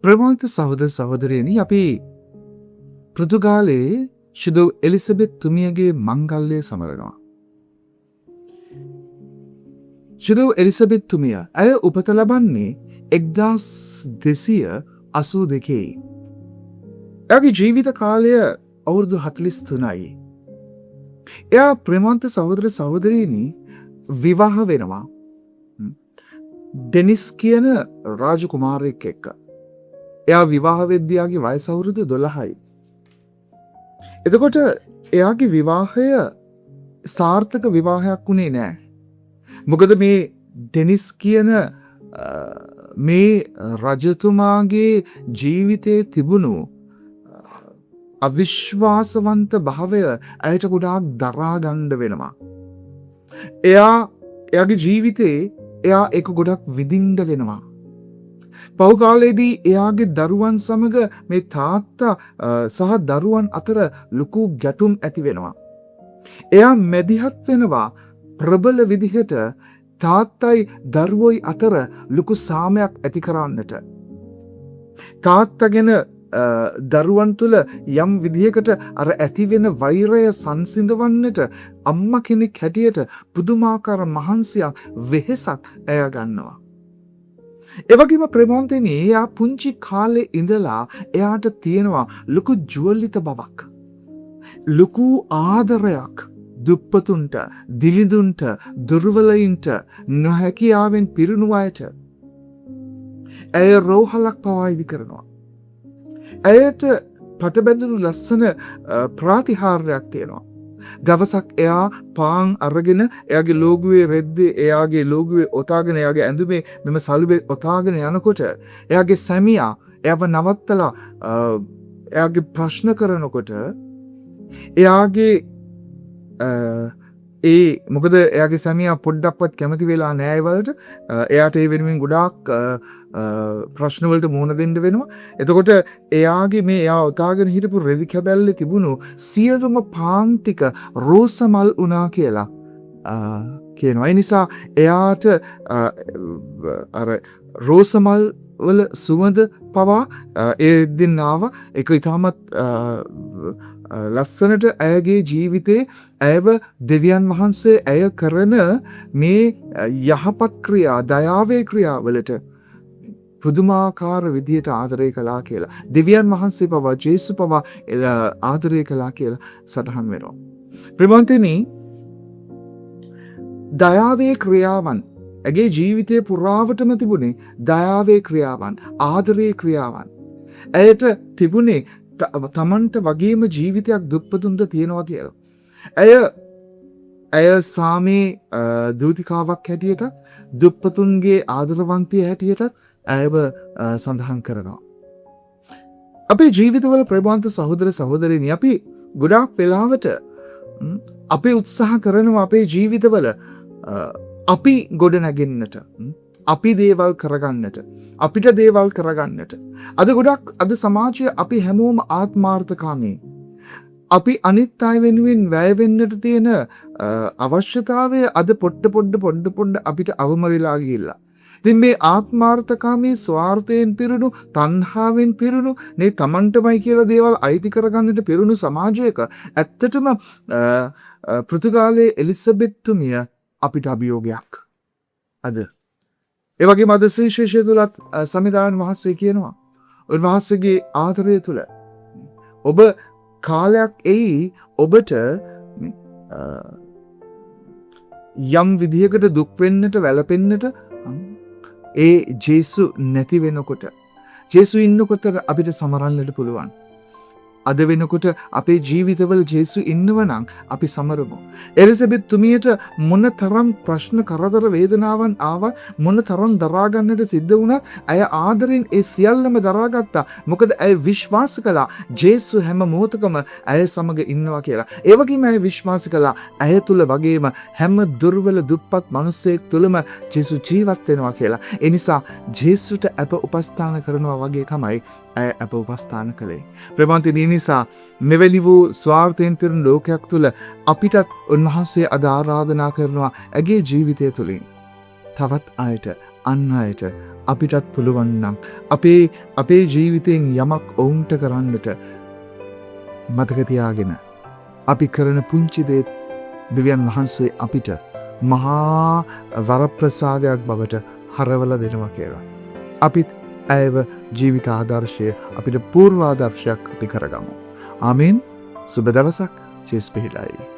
ප්‍රමාණිත සහෝදර සහෝදරයනි, අපි පෘතුගාලයේ ශුදු Elizabeth තුමියගේ මංගල්‍යය සමරනවා. ශුදු Elizabeth තුමිය ඇය උපත ලබන්නේ 1282. එයාගේ ජීවිත කාලය අවුරුදු 43යි. එයා ප්‍රමාණිත සහෝදර සහෝදරියනි විවාහ වෙනවා ඩෙනිස් කියන රාජකුමාරයෙක් එක්ක. එයා විවාහ වෙද්දී යාගේ වයස අවුරුදු 12යි. එතකොට එයාගේ විවාහය සාර්ථක විවාහයක් වුණේ නෑ. මොකද මේ ඩෙනිස් කියන මේ රජතුමාගේ ජීවිතයේ තිබුණු අවිශ්වාසවන්ත භාවය ඇයට ගොඩාක් දරා ගන්න වෙනවා. එයාගේ ජීවිතේ එයා ඒක ගොඩක් විඳින්න වෙනවා. පහු කාලයේදී එයාගේ දරුවන් සමග මේ තාත්තා සහ දරුවන් අතර ලොකු ගැටුම් ඇති වෙනවා. එයා මැදිහත් වෙනවා ප්‍රබල විදිහට තාත්තයි දරුවෝයි අතර ලොකු සාමයක් ඇති කරන්නට. තාත්තගෙන දරුවන් තුළ යම් විදිහකට අර ඇතිවෙන වෛරය සංසිඳවන්නට අම්මා කෙනෙක් හැටියට පුදුමාකාර මහන්සියක් වෙහෙසක් ඇය ගන්නවා. එවැගේම ප්‍රේමවන්තනි, එයා පුංචි කාලේ ඉඳලා එයාට තියෙනවා ලොකු ජුවලිත බවක්, ලොකු ආදරයක් දුප්පතුන්ට, දිලිඳුන්ට, දුර්වලයින්ට, නොහැකියාවෙන් පිරුණු අයට. ඇය රෝහලක් පවා ඉදි කරනවා. ඇයට පටබැඳුණු ලස්සන ප්‍රාතිහාර්යයක් තියෙනවා. දවසක් එයා පාන් අරගෙන එයාගේ ලෝගුවේ රෙද්දේ එයාගේ ලෝගුවේ ඔතාගෙන එයාගේ ඇඳුමේ මෙම සලුවේ ඔතාගෙන යනකොට එයාගේ සැමියා එයාව නවත්තලා එයාගේ ප්‍රශ්න කරනකොට එයාගේ මොකද එයාගේ සැමියා පොඩ්ඩක්වත් කැමති වෙලා නෑ වලට. එයාට ඒ වෙනුවෙන් ගොඩාක් ප්‍රශ්න වලට මුහුණ දෙන්න වෙනවා. එතකොට එයාගේ මේ එයා ඔතාගෙන හිටපු රෙදි කැබැල්ලේ තිබුණු සියලුම පාන් ටික රෝසමල් වුණා කියලා කියනවා. ඒ නිසා එයාට අර රෝසමල් වල සුවඳ පවා ඒ දින ආවා. ඒක ඉතාමත් ලස්සනට ඇයගේ ජීවිතේ ඇයව දෙවියන් වහන්සේ ඇය කරන මේ යහපත් ක්‍රියා, දයාවේ ක්‍රියාවලට පුදුමාකාර විදියට ආදරය කළා කියලා. දෙවියන් වහන්සේ පවා, ජේසු පවා ආදරය කළා කියලා සටහන් වෙනවා. ප්‍රේමවන්තනි, දයාවේ ක්‍රියාවන් ඇගේ ජීවිතය පුරාවටම තිබුණේ දයාවේ ක්‍රියාවන්, ආදරයේ ක්‍රියාවන්. ඇයට තිබුණේ තමන්ට වගේම ජීවිතයක් දුප්පතුන්ට තියෙනවා කියලා. ඇය සාමේ දූතිකාවක් හැටියට, දුප්පතුන්ගේ ආදරවන්තිය හැටියට ඇයව සඳහන් කරනවා. අපේ ජීවිතවල ප්‍රේමවන්ත සහෝදර සහෝදරියනි, අපි ගොඩාක් වෙලාවට අපි උත්සාහ කරනවා අපේ ජීවිතවල අපි ගොඩ නැගෙන්නට, අපි දේවල් කරගන්නට, අපිට දේවල් කරගන්නට. අද සමාජය අපි හැමෝම ආත්මාර්ථකාමී. අපි අනිත් අය වෙනුවෙන් වැය වෙන්නට තියෙන අවශ්‍යතාවය අද පොඩ්ඩ අපිට අවම වෙලා ගිහිල්ලා. ඉතින් මේ ආත්මාර්ථකාමී, ස්වාර්ථයෙන් පිරුණු, තණ්හාවෙන් පිරුණු, මේ තමන්ටමයි කියලා දේවල් අයිති කරගන්නට පිරුණු සමාජයක ඇත්තටම පෘතුගාලයේ එලිසබෙත් තුමිය අපිට අභියෝගයක් අද. ඒ වගේම අද සුවිශේෂය තුලත් සමිදායන් වහන්සේ කියනවා, උන්වහන්සේගේ ආදරය තුල ඔබ කාලයක් එයි ඔබට යම් විදිහකට දුක් වෙන්නට, වැළපෙන්නට ඒ ජේසු නැති වෙනකොට, ජේසු ඉන්නකොට අපිට සමරන්නට පුළුවන්. අද වෙනකොට අපේ ජීවිතවල ජේසු ඉන්නවනම් අපි සමරමු. එලිසබෙත් තුමියට මොන තරම් ප්‍රශ්න, කරදර, වේදනාවන් ආවත්, මොන තරම් දරා ගන්නට සිද්ධ වුණත් ඇය ආදරෙන් ඒ සියල්ලම දරාගත්තා. මොකද ඇය විශ්වාස කළා ජේසු හැම මොහොතකම ඇය සමග ඉන්නවා කියලා. ඒ වගේම ඇය විශ්වාස කළා ඇය තුල වගේම හැම දුර්වල දුප්පත් මිනිසෙක් තුලම ජේසු ජීවත් වෙනවා කියලා. ඒ නිසා ජේසුට අප උපස්ථාන කරනවා වගේ තමයි ඇය අප උපස්ථාන කළේ. ප්‍රේමවන්තනි, නිසා මෙවැනි වූ ස්වාර්ථයෙන් පිරුණු ලෝකයක් තුළ අපිටත් උන්වහන්සේ අද ආරාධනා කරනවා ඇගේ ජීවිතය තුළින් තවත් අයට අන් අයට අපිටත් පුළුවන් නම් අපේ ජීවිතයෙන් යමක් ඔවුන්ට කරන්නට මතක තියාගෙන අපි කරන පුංචි දේ දෙවියන් වහන්සේ අපිට මහා වරප්‍රසාදයක් බවට හරවලා දෙනවා කියලා. අපිත් ඇයව ජීවිත ආදර්ශය අපිට පූර්වාදර්ශයක් අපි කරගමු. ආමීන්. සුබ දවසක්. චේස් පිහිටයි.